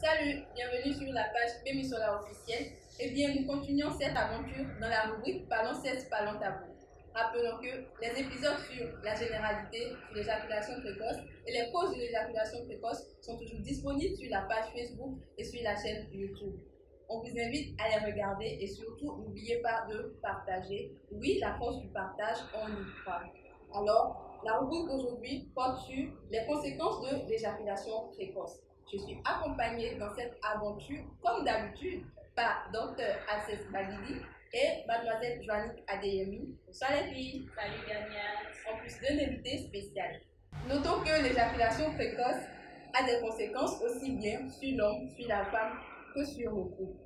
Salut, bienvenue sur la page Bémissola officielle. Eh bien, nous continuons cette aventure dans la rubrique Parlons sexe, parlons tabou. Rappelons que les épisodes sur la généralité, sur l'éjaculation précoce et les causes de l'éjaculation précoce sont toujours disponibles sur la page Facebook et sur la chaîne YouTube. On vous invite à les regarder et surtout, n'oubliez pas de partager. Oui, la force du partage, on y croit. Alors, la rubrique d'aujourd'hui porte sur les conséquences de l'éjaculation précoce. Je suis accompagnée dans cette aventure, comme d'habitude, par Dr Access Bagidi et Mademoiselle Joannick Adeyemi. Bonsoir les filles. Salut Gagna. En plus d'un invité spécial. Notons que l'éjaculation précoce a des conséquences aussi bien sur l'homme, sur la femme que sur le couple.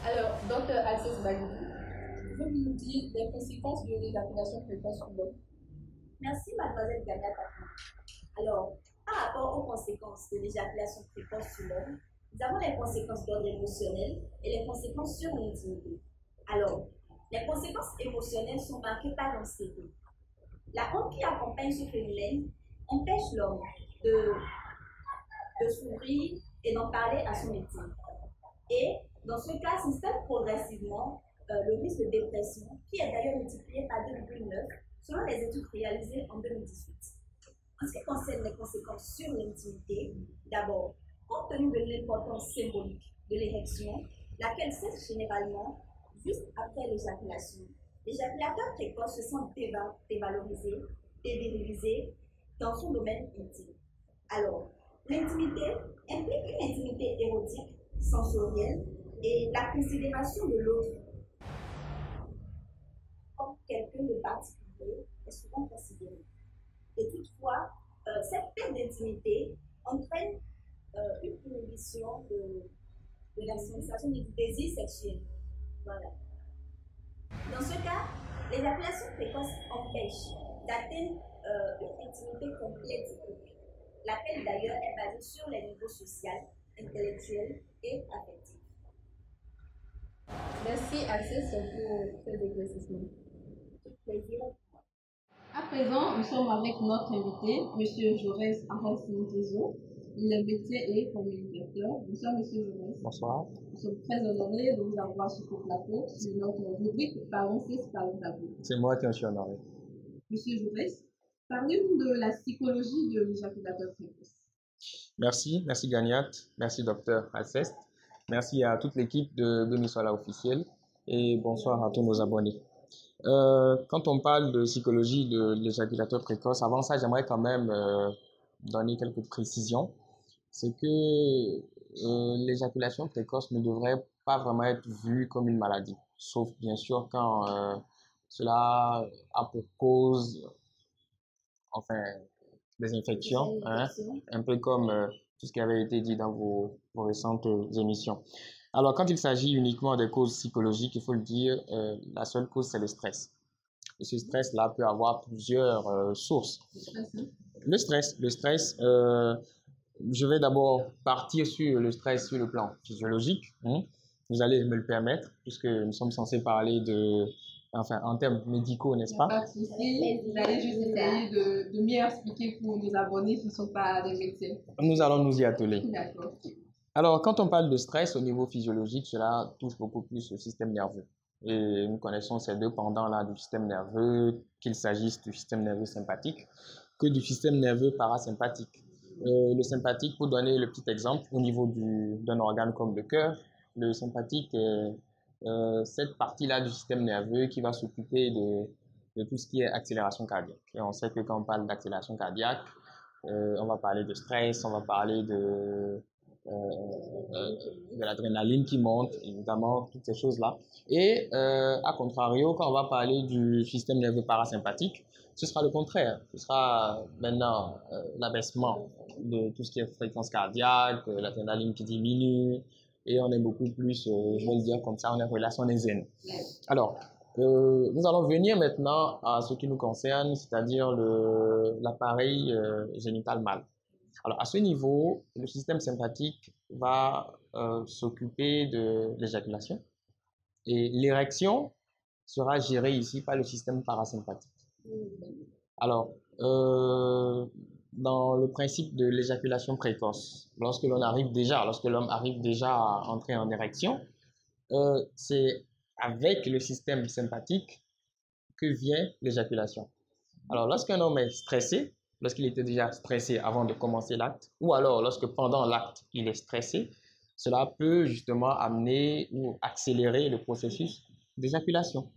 Alors, Dr Access Bagidi, pouvez-vous nous dire les conséquences de l'éjaculation précoce sur l'homme? Merci Mademoiselle Gagna. Alors, par rapport aux conséquences de l'éjaculation précoce sur l'homme, nous avons les conséquences d'ordre émotionnel et les conséquences sur l'intimité. Alors, les conséquences émotionnelles sont marquées par l'anxiété. La honte qui accompagne ce phénomène empêche l'homme de s'ouvrir et d'en parler à son médecin. Et dans ce cas, s'installe progressivement le risque de dépression, qui est d'ailleurs multiplié par 2,9 selon les études réalisées en 2018. En ce qui concerne les conséquences sur l'intimité, d'abord, compte tenu de l'importance symbolique de l'érection, laquelle cesse généralement juste après l'éjaculation, l'éjaculateur précoce se sent dévalorisé, dévirilisé dans son domaine intime. Alors, l'intimité implique une intimité érotique, sensorielle et la considération de l'autre comme quelqu'un de particulier est souvent considéré. Et toutefois, cette perte d'intimité entraîne une inhibition de la sensation du désir sexuel. Voilà. Dans ce cas, l'éjaculation précoce empêche d'atteindre une intimité complète du couple, laquelle d'ailleurs est basée sur les niveaux social, intellectuel et affectif. Merci Access pour ces éclaircissements. Plaisir. À présent, nous sommes avec notre invité, M. Jaurès Arès-Montezo. Il est médecin et communicateur. Bonsoir, M. Jaurès. Bonsoir. Nous sommes très honorés de vous avoir sur ce plateau sur notre rubrique Parlons sexe, parlons tabou. C'est moi qui en suis honoré. M. Jaurès, parlez-nous de la psychologie de l'éjaculateur précoce. Merci Gagnat, merci Dr Alceste, merci à toute l'équipe de Bémissola officielle et bonsoir à tous nos abonnés. Quand on parle de psychologie de l'éjaculateur précoce, avant ça, j'aimerais quand même donner quelques précisions. C'est que l'éjaculation précoce ne devrait pas vraiment être vue comme une maladie, sauf bien sûr quand cela a pour cause, enfin, des infections, hein, un peu comme tout ce qui avait été dit dans vos récentes émissions. Alors, quand il s'agit uniquement des causes psychologiques, il faut le dire, la seule cause, c'est le stress. Et ce stress-là peut avoir plusieurs sources. Le stress, je vais d'abord partir sur le stress sur le plan physiologique. Hein. Vous allez me le permettre, puisque nous sommes censés parler en termes médicaux, n'est-ce pas? Pas de souci, vous allez juste essayer de mieux expliquer pour nos abonnés qui ne sont pas des médecins. Nous allons nous y atteler. D'accord. Alors, quand on parle de stress au niveau physiologique, cela touche beaucoup plus le système nerveux. Et nous connaissons ces deux pendants-là du système nerveux, qu'il s'agisse du système nerveux sympathique que du système nerveux parasympathique. Le sympathique, pour donner le petit exemple, au niveau d'un organe comme le cœur, le sympathique est cette partie-là du système nerveux qui va s'occuper de tout ce qui est accélération cardiaque. Et on sait que quand on parle d'accélération cardiaque, on va parler de stress, on va parler de l'adrénaline qui monte, évidemment, toutes ces choses-là. Et à contrario, quand on va parler du système nerveux parasympathique, ce sera le contraire. Ce sera maintenant l'abaissement de tout ce qui est fréquence cardiaque, l'adrénaline qui diminue, et on est beaucoup plus, je vais le dire comme ça, on est relâché, on est zen. Alors, nous allons venir maintenant à ce qui nous concerne, c'est-à-dire l'appareil génital mâle. Alors, à ce niveau, le système sympathique va s'occuper de l'éjaculation et l'érection sera gérée ici par le système parasympathique. Alors, dans le principe de l'éjaculation précoce. Lorsque l'homme arrive déjà à entrer en érection, c'est avec le système sympathique que vient l'éjaculation. Alors, lorsqu'un homme est stressé, lorsqu'il était déjà stressé avant de commencer l'acte, ou alors lorsque pendant l'acte, il est stressé, cela peut justement amener ou accélérer le processus d'éjaculation.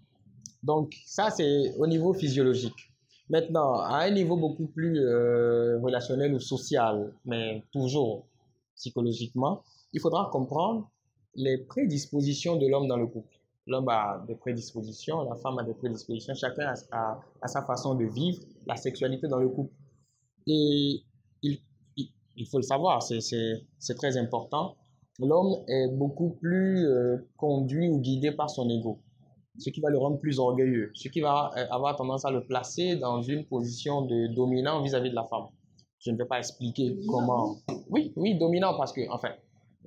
Donc, ça, c'est au niveau physiologique. Maintenant, à un niveau beaucoup plus relationnel ou social, mais toujours psychologiquement, il faudra comprendre les prédispositions de l'homme dans le couple. L'homme a des prédispositions, la femme a des prédispositions, chacun a sa façon de vivre la sexualité dans le couple. Et il faut le savoir, c'est très important. L'homme est beaucoup plus conduit ou guidé par son ego, ce qui va le rendre plus orgueilleux, ce qui va avoir tendance à le placer dans une position de dominant vis-à-vis de la femme. Je ne vais pas expliquer comment... Oui, dominant parce que, enfin,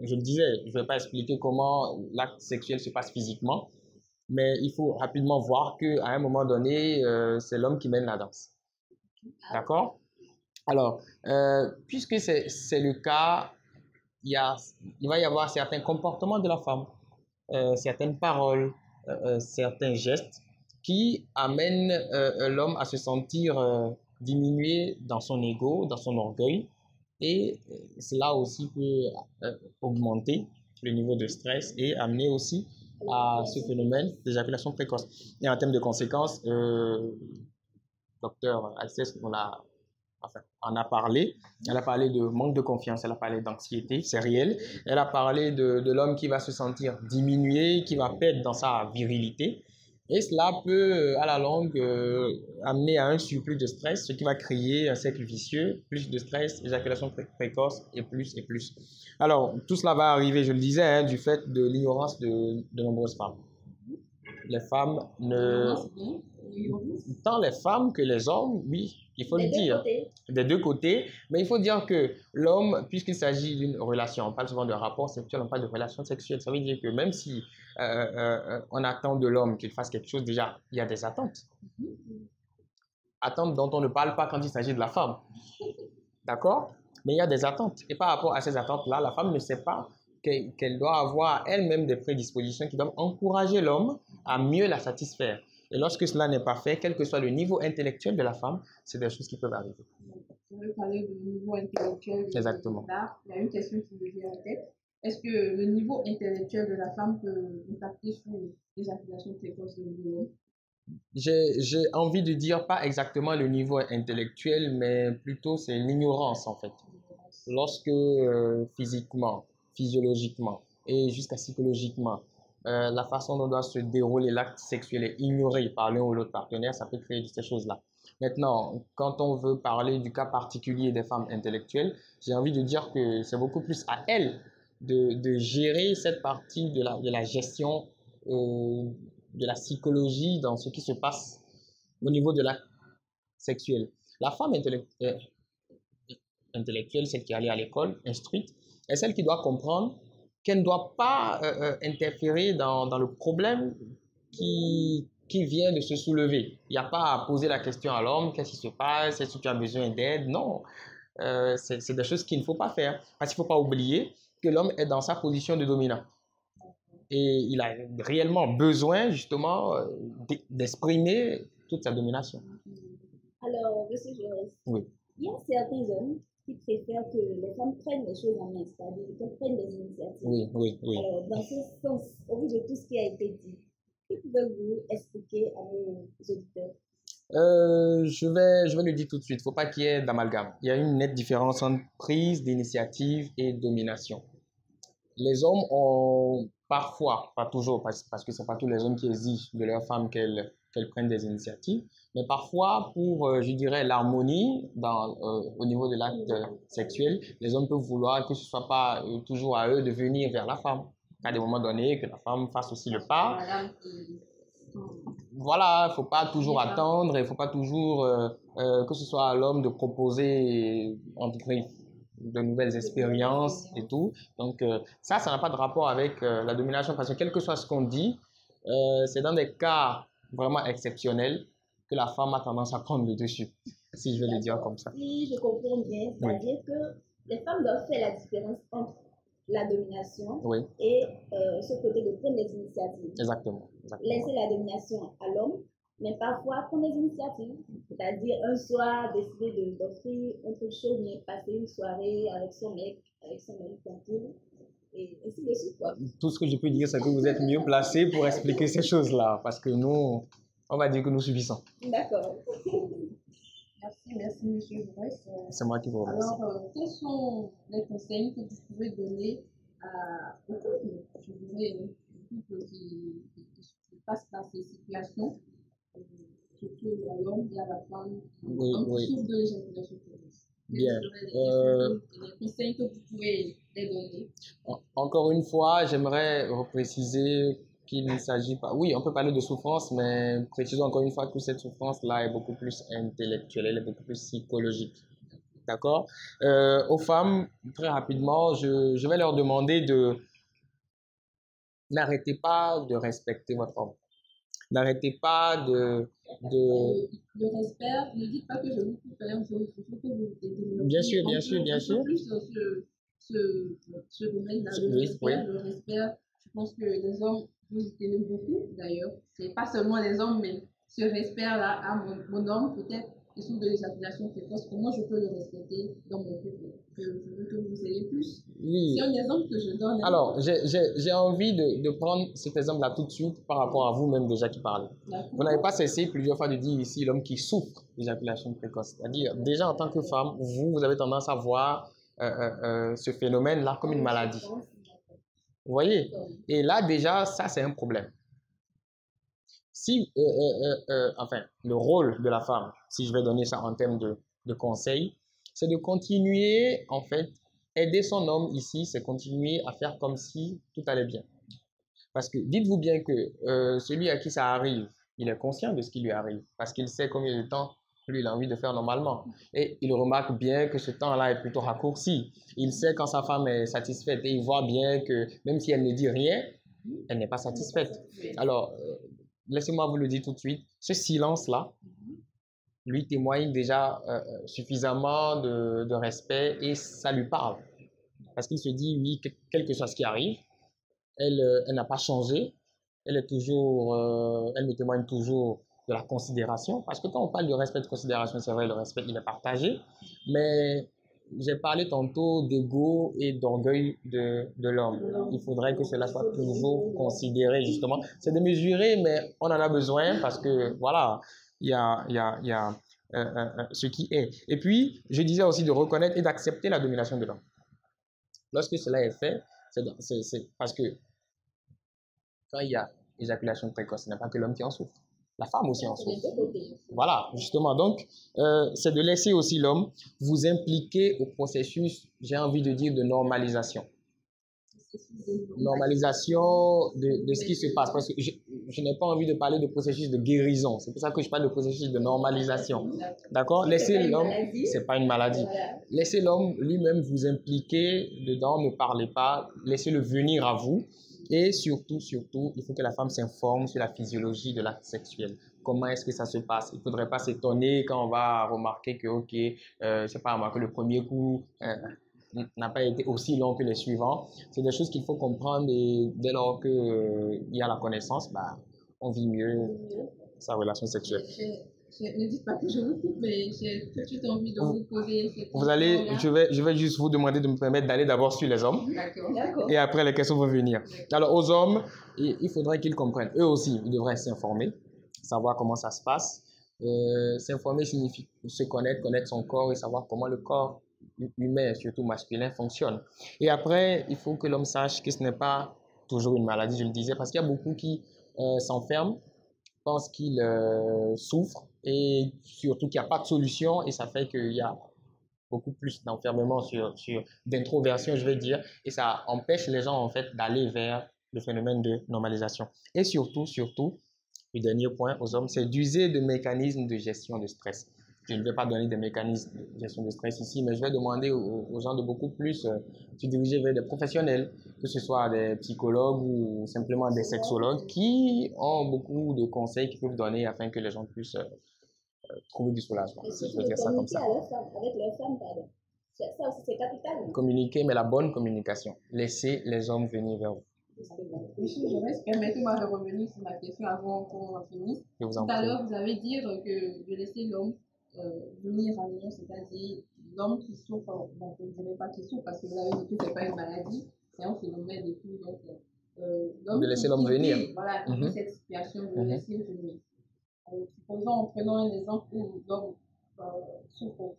je le disais, je ne vais pas expliquer comment l'acte sexuel se passe physiquement, mais il faut rapidement voir qu'à un moment donné, c'est l'homme qui mène la danse. D'accord? Alors, puisque c'est le cas, il va y avoir certains comportements de la femme, certaines paroles, certains gestes qui amènent l'homme à se sentir diminué dans son ego, dans son orgueil, et cela aussi peut augmenter le niveau de stress et amener aussi à ce phénomène d'éjaculation précoce. Et en termes de conséquences, docteur Alceste en a parlé. Elle a parlé de manque de confiance, elle a parlé d'anxiété, c'est réel. Elle a parlé de l'homme qui va se sentir diminué, qui va perdre dans sa virilité. Et cela peut, à la longue, amener à un surplus de stress, ce qui va créer un cercle vicieux, plus de stress, éjaculation précoce et plus et plus. Alors, tout cela va arriver, je le disais, hein, du fait de l'ignorance de nombreuses femmes. Les femmes ne... Tant les femmes que les hommes, oui, il faut le dire, des deux côtés. Mais il faut dire que l'homme, puisqu'il s'agit d'une relation, on parle souvent de rapport sexuel, on parle de relation sexuelle. Ça veut dire que même si on attend de l'homme qu'il fasse quelque chose, déjà, il y a des attentes. Attentes dont on ne parle pas quand il s'agit de la femme. D'accord? Mais il y a des attentes. Et par rapport à ces attentes-là, la femme ne sait pas qu'elle doit avoir elle-même des prédispositions qui doivent encourager l'homme à mieux la satisfaire. Et lorsque cela n'est pas fait, quel que soit le niveau intellectuel de la femme, c'est des choses qui peuvent arriver. On veut parler du niveau intellectuel. Exactement. Là, il y a une question qui me vient en tête. Est-ce que le niveau intellectuel de la femme peut impacter sur l'éjaculation précoce de l'homme? J'ai envie de dire pas exactement le niveau intellectuel, mais plutôt c'est l'ignorance en fait. Lorsque physiquement, physiologiquement et jusqu'à psychologiquement, la façon dont doit se dérouler l'acte sexuel est ignorée par l'un ou l'autre partenaire, ça peut créer ces choses-là. Maintenant, quand on veut parler du cas particulier des femmes intellectuelles, j'ai envie de dire que c'est beaucoup plus à elles de gérer cette partie de la gestion de la psychologie dans ce qui se passe au niveau de l'acte sexuel. La femme intellectuelle, celle qui est allée à l'école, instruite, est celle qui doit comprendre qu'elle ne doit pas interférer dans le problème qui vient de se soulever. Il n'y a pas à poser la question à l'homme, qu'est-ce qui se passe, est-ce que tu as besoin d'aide? Non, c'est des choses qu'il ne faut pas faire. Parce qu'il ne faut pas oublier que l'homme est dans sa position de dominant. Et il a réellement besoin justement d'exprimer toute sa domination. Alors, monsieur Joris, oui. Il y a certains hommes qui préfèrent que les femmes prennent les choses en main, c'est-à-dire qu'elles prennent des initiatives. Oui. Alors, dans ce sens, au vu de tout ce qui a été dit, que pouvez-vous expliquer à nos auditeurs? Je vais le dire tout de suite, il ne faut pas qu'il y ait d'amalgame. Il y a une nette différence entre prise d'initiative et domination. Les hommes ont parfois, pas toujours, parce que ce ne sont pas tous les hommes qui exigent de leurs femmes qu'elles prennent des initiatives, mais parfois pour, je dirais, l'harmonie au niveau de l'acte sexuel, les hommes peuvent vouloir que ce ne soit pas toujours à eux de venir vers la femme. À des moments donnés, que la femme fasse aussi le pas. Voilà, il ne faut pas toujours attendre, il ne faut pas toujours que ce soit à l'homme de proposer, entre guillemets, de nouvelles expériences et tout. Donc ça n'a pas de rapport avec la domination, parce que quel que soit ce qu'on dit, c'est dans des cas vraiment exceptionnels que la femme a tendance à prendre le dessus. si je vais le dire comme ça. Si je comprends bien, c'est-à-dire que les femmes doivent faire la différence entre la domination et ce côté de prendre les initiatives. Exactement. Laisser la domination à l'homme, mais parfois prendre les initiatives. C'est-à-dire un soir décider d'offrir autre chose, mais passer une soirée avec son mec tranquille. Et ainsi de suite, quoi. Tout ce que je peux dire, c'est que vous êtes mieux placé pour expliquer ces choses-là, parce que nous, on va dire que nous subissons. D'accord. Merci, monsieur Bourès. C'est moi qui vous remercie. Alors, quels sont les conseils que vous pouvez donner aux couples, je dirais, aux couples qui passent par ces situations, surtout à l'homme et à la femme, qui souffrent de l'éjaculation précoce? Bien. Les conseils que vous pouvez les donner. Encore une fois, j'aimerais repréciser qu'il ne s'agit pas... Oui, on peut parler de souffrance, mais précisons encore une fois que cette souffrance-là est beaucoup plus intellectuelle, elle est beaucoup plus psychologique. D'accord? Aux femmes, très rapidement, je vais leur demander de... N'arrêtez pas de respecter votre homme. N'arrêtez pas de... Le respect, ne dites pas que je vous coupe, il faut que vous développez. Bien sûr. Plus ce domaine-là, le respect, je pense que les hommes, vous y tenez beaucoup d'ailleurs. C'est pas seulement les hommes, mais ce respect-là à mon homme, peut-être, qui souffre de l'éjaculation précoce, comment je peux le respecter dans mon couple? Je veux que vous ayez plus. Oui. C'est un exemple que je donne. Alors, j'ai envie de prendre cet exemple-là tout de suite par rapport à vous-même déjà qui parlez. Vous n'avez pas cessé plusieurs fois de dire ici l'homme qui souffre d'éjaculation précoce. C'est-à-dire, déjà en tant que femme, vous avez tendance à voir ce phénomène-là comme une maladie. Vous voyez? Et là, déjà, ça, c'est un problème. Si, enfin, le rôle de la femme, si je vais donner ça en termes de conseils, c'est de continuer, en fait, aider son homme ici, c'est continuer à faire comme si tout allait bien. Parce que dites-vous bien que celui à qui ça arrive, il est conscient de ce qui lui arrive, parce qu'il sait combien de temps lui, il a envie de faire normalement. Et il remarque bien que ce temps-là est plutôt raccourci. Il sait quand sa femme est satisfaite et il voit bien que même si elle ne dit rien, elle n'est pas satisfaite. Alors, laissez-moi vous le dire tout de suite, ce silence-là, lui témoigne déjà suffisamment de respect et ça lui parle. Parce qu'il se dit, oui, quel que soit ce qui arrive, elle n'a pas changé, elle est toujours, elle me témoigne toujours de la considération. Parce que quand on parle de respect, de considération, c'est vrai, le respect, il est partagé. Mais j'ai parlé tantôt d'ego et d'orgueil de l'homme. Il faudrait que cela soit toujours considéré, justement. C'est de mesurer, mais on en a besoin parce que, voilà, il y a ce qui est. Et puis, je disais aussi de reconnaître et d'accepter la domination de l'homme. Lorsque cela est fait, c'est parce que quand il y a éjaculation précoce, ce n'est pas que l'homme qui en souffre. La femme aussi en souffre. Voilà, justement. Donc, c'est de laisser aussi l'homme vous impliquer au processus, j'ai envie de dire, de normalisation. Normalisation de ce qui se passe. Parce que je n'ai pas envie de parler de processus de guérison. C'est pour ça que je parle de processus de normalisation. D'accord? Laissez l'homme, c'est pas une maladie. Laissez l'homme lui-même vous impliquer dedans, ne parlez pas, laissez-le venir à vous. Et surtout, il faut que la femme s'informe sur la physiologie de l'acte sexuel. Comment est-ce que ça se passe? Il ne faudrait pas s'étonner quand on va remarquer que, ok, je sais pas, que le premier coup n'a pas été aussi long que les suivants. C'est des choses qu'il faut comprendre et dès lors qu'il y a la connaissance, on vit mieux sa relation sexuelle. Ne dites pas que je vous coupe, mais j'ai tout de suite envie de vous poser cette question. Vous allez, je vais juste vous demander de me permettre d'aller d'abord sur les hommes. D'accord. Et après, les questions vont venir. Alors, aux hommes, il faudrait qu'ils comprennent. Eux aussi, ils devraient s'informer, savoir comment ça se passe. S'informer signifie se connaître son corps et savoir comment le corps humain, surtout masculin, fonctionne. Et après, il faut que l'homme sache que ce n'est pas toujours une maladie, je le disais, parce qu'il y a beaucoup qui s'enferment, pensent qu'ils souffrent et surtout qu'il n'y a pas de solution et ça fait qu'il y a beaucoup plus d'enfermement d'introversion, je vais dire, et ça empêche les gens en fait d'aller vers le phénomène de normalisation. Et surtout, le dernier point aux hommes, c'est d'user de mécanismes de gestion de stress. Je ne vais pas donner des mécanismes de gestion de stress ici, mais je vais demander aux gens de beaucoup plus se diriger vers des professionnels, que ce soit des psychologues ou simplement des sexologues qui ont beaucoup de conseils qu'ils peuvent donner afin que les gens puissent trouver du soulagement, Et si je surtout veux de dire ça comme communiquer ça. avec leurs femmes, pardon. Ça aussi, c'est capital. Communiquer, mais la bonne communication. Laissez les hommes venir vers vous. Monsieur Jaurès, permettez-moi de revenir sur ma question avant qu'on finisse. Je vous Tout en à prie. l'heure, vous avez dit que de laisser l'homme venir à nous, c'est-à-dire l'homme qui souffre, bon, je ne dirais pas qui souffre parce que vous avez dit que ce n'est pas une maladie, c'est un phénomène et tout. Donc, De laisser l'homme venir. Voilà, qui vit cette situation, de le laisser venir. Supposons, en prenant un exemple où l'homme souffre,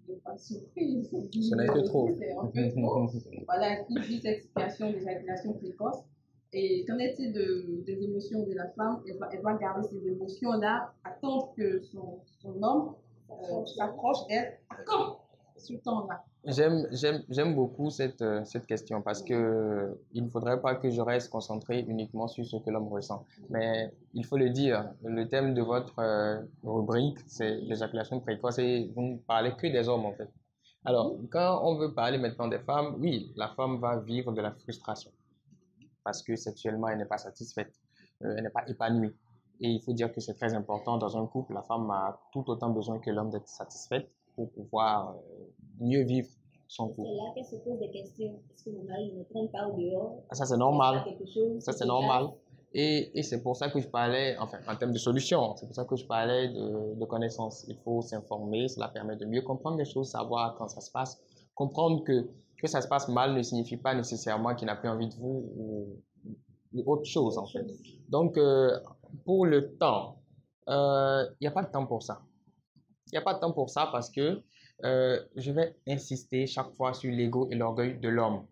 ne pas souffrir, Ce n'est que trop. c'est un peu trop. Voilà, il vit cette situation d'éjaculation précoce. Et qu'en est-il des émotions de la femme? Elle va garder ces émotions-là, attendre que son homme s'approche d'elle. Quand ce temps-là? J'aime beaucoup cette question parce que il ne faudrait pas que je reste concentré uniquement sur ce que l'homme ressent. Mais il faut le dire, le thème de votre rubrique, c'est l'éjaculation précoce et vous ne parlez que des hommes en fait. Alors, quand on veut parler maintenant des femmes, oui, la femme va vivre de la frustration parce que sexuellement, elle n'est pas satisfaite, elle n'est pas épanouie. Et il faut dire que c'est très important dans un couple, la femme a tout autant besoin que l'homme d'être satisfaite pour pouvoir mieux vivre son couple. C'est là qu'elle se pose des questions. Est-ce que mon mari ne me trompe pas au dehors? Ça, c'est normal. Ça, c'est normal. Passe. Et c'est pour ça que je parlais, enfin, en termes de solutions, c'est pour ça que je parlais de connaissances. Il faut s'informer, cela permet de mieux comprendre les choses, savoir quand ça se passe. Comprendre que ça se passe mal ne signifie pas nécessairement qu'il n'a plus envie de vous ou autre chose, en fait. Donc, pour le temps, il n'y a pas de temps pour ça. Il n'y a pas de temps pour ça parce que je vais insister chaque fois sur l'ego et l'orgueil de l'homme.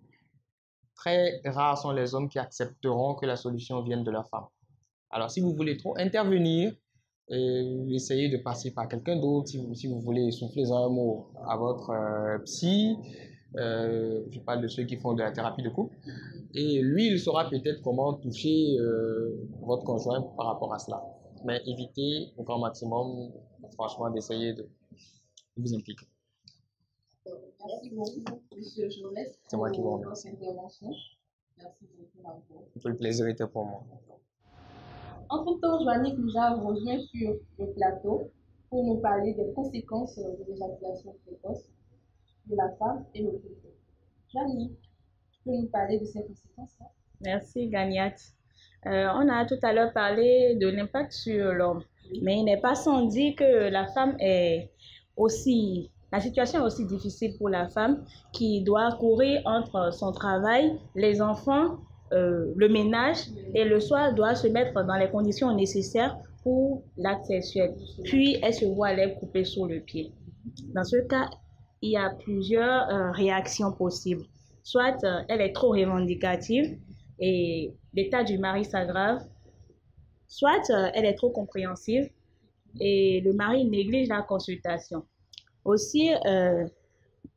Très rares sont les hommes qui accepteront que la solution vienne de leur femme. Alors, si vous voulez trop intervenir, essayez de passer par quelqu'un d'autre. Si vous voulez souffler un mot à votre psy, je parle de ceux qui font de la thérapie de couple, et lui, il saura peut-être comment toucher votre conjoint par rapport à cela. Mais évitez au grand maximum, franchement, d'essayer de vous impliquer. Merci beaucoup, monsieur Jaurès. C'est moi qui vous remercie. Intervention. Merci beaucoup. Tout le plaisir était pour moi. Entre-temps, Joannick nous a rejoint sur le plateau pour nous parler des conséquences de l'éjaculation précoce de la femme et le couple. Joannick, tu peux nous parler de ces conséquences-là? Merci, Ganiat. On a tout à l'heure parlé de l'impact sur l'homme, mais il n'est pas sans dire que la femme est aussi... La situation est aussi difficile pour la femme qui doit courir entre son travail, les enfants, le ménage et le soir doit se mettre dans les conditions nécessaires pour l'acte sexuel. Puis elle se voit les couper sur le pied. Dans ce cas, il y a plusieurs réactions possibles. Soit elle est trop revendicative et l'état du mari s'aggrave, soit elle est trop compréhensive et le mari néglige la consultation. Aussi,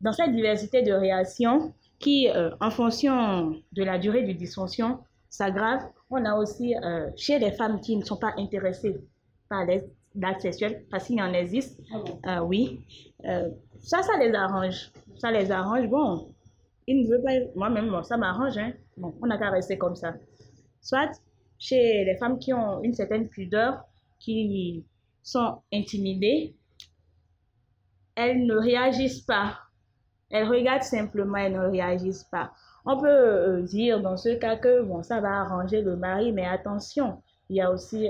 dans cette diversité de réactions qui, en fonction de la durée du dysfonction, s'aggrave, on a aussi chez les femmes qui ne sont pas intéressées par l'acte sexuel, parce qu'il y en existe, oui, ça les arrange. Ça les arrange, bon, ils ne veulent pas, moi-même, bon, ça m'arrange, hein. Bon, on n'a qu'à rester comme ça. Soit chez les femmes qui ont une certaine pudeur, qui sont intimidées, elles ne réagissent pas. Elles regardent simplement, elles ne réagissent pas. On peut dire dans ce cas que bon, ça va arranger le mari, mais attention, il y a aussi...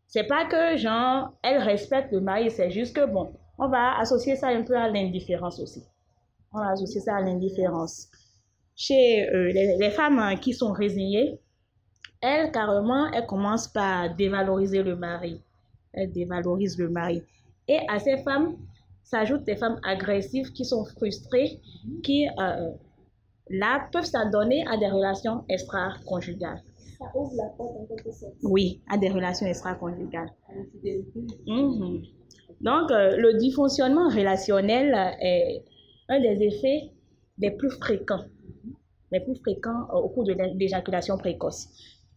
c'est pas que genre, elles respectent le mari, c'est juste que bon, on va associer ça un peu à l'indifférence aussi. On va associer ça à l'indifférence. Chez les femmes qui sont résignées, elles, carrément, elles commencent par dévaloriser le mari. Elles dévalorisent le mari. Et à ces femmes, s'ajoutent des femmes agressives qui sont frustrées, qui, là, peuvent s'adonner à des relations extra-conjugales. Ça ouvre la porte en quelque sorte. Oui, à des relations extra-conjugales. Donc, le dysfonctionnement relationnel est un des effets les plus fréquents au cours de l'éjaculation précoce.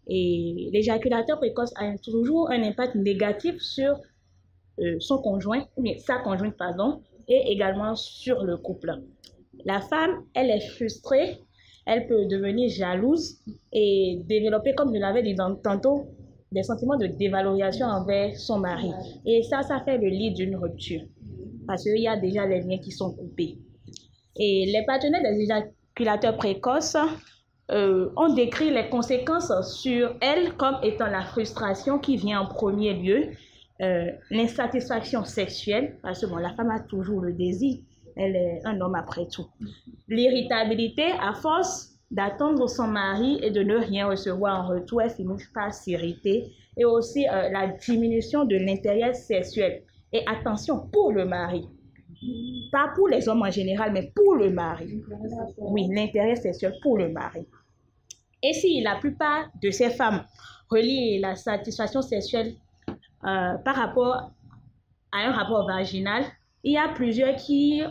Et l'éjaculateur précoce a toujours un impact négatif sur son conjoint, mais sa conjointe, pardon, et également sur le couple. La femme, elle est frustrée, elle peut devenir jalouse et développer, comme je l'avais dit tantôt, des sentiments de dévalorisation envers son mari. Et ça fait le lit d'une rupture. Parce qu'il y a déjà les liens qui sont coupés. Et les partenaires des éjaculateurs précoces ont décrit les conséquences sur elles comme étant la frustration qui vient en premier lieu, l'insatisfaction sexuelle, parce que bon, la femme a toujours le désir, elle est un homme après tout. L'irritabilité, à force d'attendre son mari et de ne rien recevoir en retour, elle finit par s'irriter. Et aussi la diminution de l'intérêt sexuel. Et attention, pour le mari. Pas pour les hommes en général, mais pour le mari. Oui, l'intérêt sexuel pour le mari. Et si la plupart de ces femmes relient la satisfaction sexuelle par rapport à un rapport vaginal, il y a plusieurs qui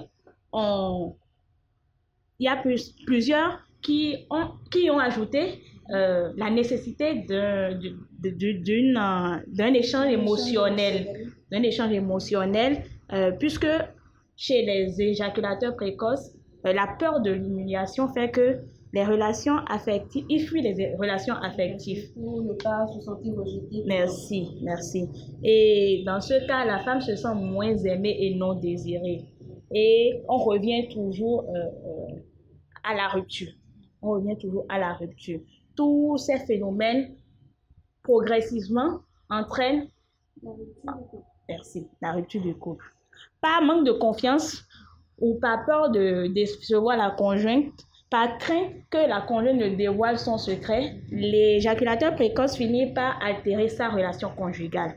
ont ajouté la nécessité d'un échange émotionnel, puisque chez les éjaculateurs précoces, la peur de l'humiliation fait que ils fuient les relations affectives. Pour ne pas se sentir rejeté. Merci. Et dans ce cas, la femme se sent moins aimée et non désirée. Et on revient toujours à la rupture. Tous ces phénomènes, progressivement, entraînent la rupture du couple. Par manque de confiance ou par peur de décevoir la conjointe, par crainte que la conjointe ne dévoile son secret, l'éjaculateur précoce finit par altérer sa relation conjugale,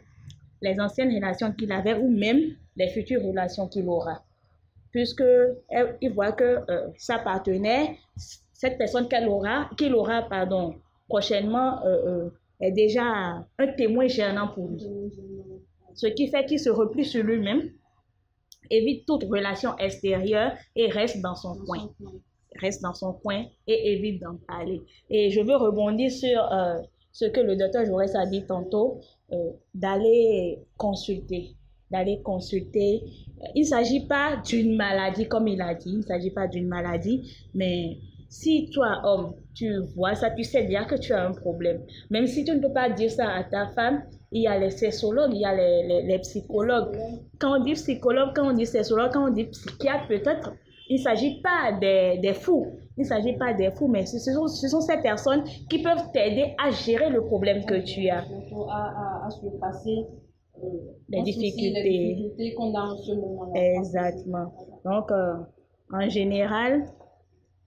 les anciennes relations qu'il avait ou même les futures relations qu'il aura. Puisqu'il voit que sa partenaire, cette personne qu'il aura prochainement, est déjà un témoin gênant pour lui. Ce qui fait qu'il se replie sur lui-même, évite toute relation extérieure et reste dans son coin et évite d'en parler. Et je veux rebondir sur ce que le docteur Jaurès a dit tantôt, d'aller consulter. Il ne s'agit pas d'une maladie, comme il a dit, il ne s'agit pas d'une maladie, mais si toi, homme, tu vois ça, tu sais déjà que tu as un problème. Même si tu ne peux pas dire ça à ta femme, il y a les sexologues, il y a les psychologues. Quand on dit psychologue, quand on dit sexologue, quand on dit psychiatre, peut-être, il ne s'agit pas des fous. Il ne s'agit pas des fous, mais ce sont ces personnes qui peuvent t'aider à gérer le problème que tu as. À surpasser les difficultés qu'on a en ce moment-là. Exactement. Donc, en général,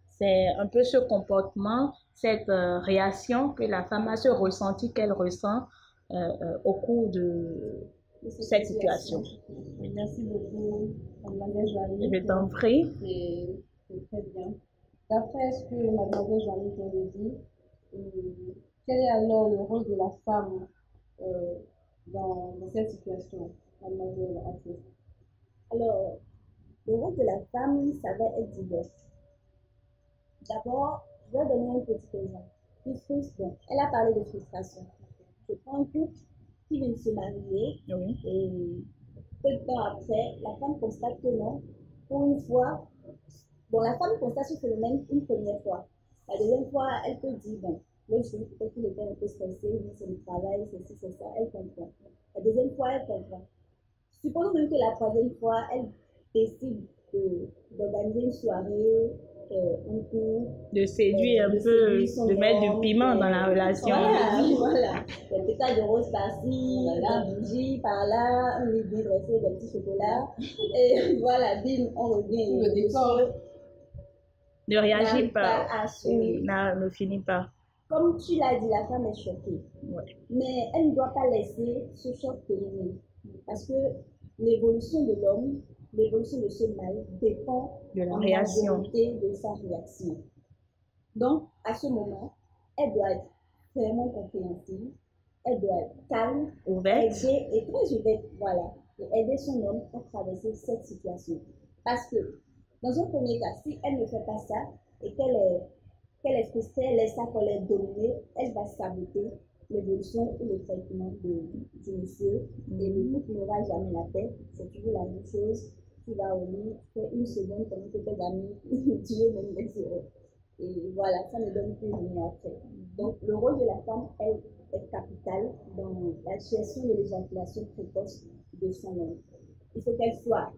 c'est un peu ce comportement, cette réaction que la femme a, ce ressenti qu'elle ressent au cours de cette situation. Merci beaucoup, Mademoiselle Joanie. Je t'en prie. C'est très bien. D'après ce que Mademoiselle Joanie vient de dire, quel est alors le rôle de la femme dans cette situation, Mademoiselle Assès? Alors, le rôle de la femme, ça va être divers. D'abord, je vais donner un petit exemple. Elle a parlé de frustration. Je prends un couple qui vient de se marier et peu de temps après, la femme constate que non, pour une fois, la femme constate ce phénomène une première fois. La deuxième fois, elle peut dire, le jour, peut-être qu'il était un peu stressé, c'est le travail, c'est ça, elle comprend. La deuxième fois, elle comprend. Supposons même que la troisième fois, elle décide d'organiser une soirée, un coup, de séduire un peu, de mettre du piment dans la relation. Voilà. Des pétales de rose par-ci, des bougies par-là, un lit bien dressé, des petits chocolats. Et voilà, bim, on revient. Le décor ne réagit pas. Ne finit pas. Comme tu l'as dit, la femme est choquée. Ouais. Mais elle ne doit pas laisser ce choc pérenner. Parce que l'évolution de l'homme, l'évolution de ce mal dépend de la réaction, de sa réaction. Donc, à ce moment, elle doit être vraiment compréhensive, elle doit être calme, ouverte et très ouverte, voilà, et aider son homme à traverser cette situation. Parce que, dans un premier cas, si elle ne fait pas ça et qu'elle est frustrée, elle laisse sa colère dominer, elle va saboter l'évolution ou le traitement du monsieur et le couple n'aura jamais la paix. C'est toujours la même chose. Tu vas au lit, tu fais une seconde pendant que tes amis, tu veux même les heureux. Et voilà, ça ne donne plus rien après. Donc, le rôle de la femme, elle, est capital dans la gestion de l'éjaculation précoce de son homme. Il faut qu'elle soit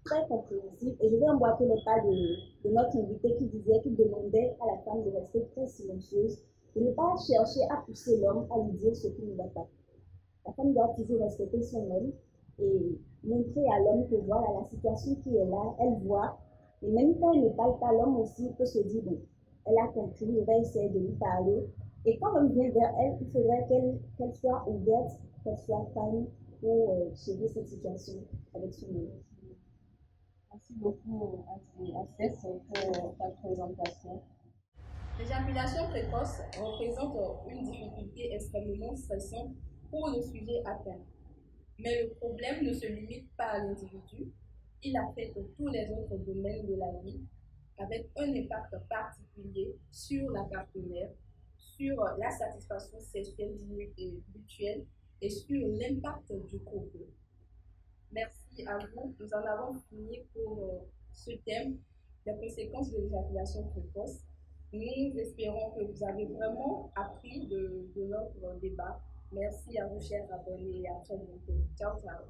très compréhensive. Et je vais emboîter les pas de notre invité qui demandait à la femme de rester très silencieuse, de ne pas chercher à pousser l'homme à lui dire ce qui ne va pas. La femme doit toujours respecter son homme et montrer à l'homme que voilà la situation qui est là, elle voit. Et même quand elle ne parle pas, l'homme aussi peut se dire, bon, elle a compris, je vais essayer de lui parler. Et quand l'homme vient vers elle, il faudrait qu'elle soit ouverte, qu'elle soit calme pour gérer cette situation avec son homme. Merci beaucoup, Acess, pour ta présentation. L'éjaculation précoce représente une difficulté extrêmement stressante pour le sujet atteint. Mais le problème ne se limite pas à l'individu, il affecte tous les autres domaines de la vie, avec un impact particulier sur la partenaire, sur la satisfaction sexuelle mutuelle et sur l'impact du couple. Merci à vous. Nous en avons fini pour ce thème, les conséquences de l'éjaculation précoce. Nous espérons que vous avez vraiment appris de notre débat. Merci à vous, chers abonnés, et à très bientôt. Ciao, ciao.